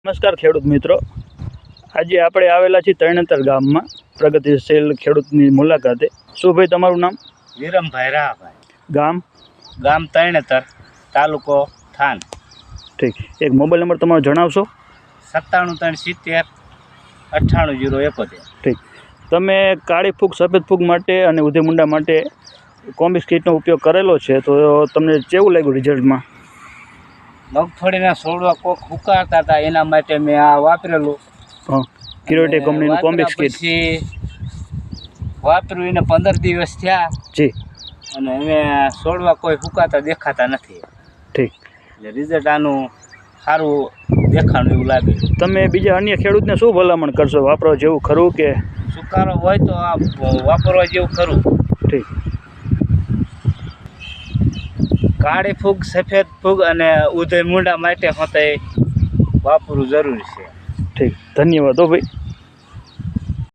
નમસ્કાર ખેડૂત મિત્રો, આજે આપણે આવેલા છીએ તરણેતર ગામમાં પ્રગતિશીલ ખેડૂતની મુલાકાતે। શું ભાઈ તમારું નામ? વિરમભાઈ રાહભાઈ, ગામ તરણેતર, તાલુકો થાન। ઠીક, એક મોબાઈલ નંબર તમારો જણાવશો? 97 370 98 071। ઠીક, તમે કાળી ફૂગ, સફેદ ફૂગ માટે અને ઉધે મુંડા માટે કોમ્બિક્સ કીટનો ઉપયોગ કરેલો છે, તો તમને કેવું લાગ્યું રિઝલ્ટમાં? મગફળીના છોડવા કોક હુકાતા હતા, એના માટે મેં આ વાપરેલું। હા, કિરોટી કંપનીનું કોમ્બિક્સ કીટ વાપર્યું, એને 15 દિવસ થયા જી, અને હવે છોડવા કોઈ હુકાતા દેખાતા નથી। ઠીક, એટલે રિઝલ્ટ આનું સારું દેખાણું એવું લાગે। તમે બીજા અન્ય ખેડૂતને શું ભલામણ કરશો? વાપરવા જેવું ખરું કે સુકારો હોય તો આ વાપરવા જેવું ખરું? ઠીક, કાળી ફૂગ, સફેદ ફૂગ અને ઉધઈ મુંડા માટે હોતે વાપરવું જરૂરી છે। ઠીક, ધન્યવાદ હો ભાઈ।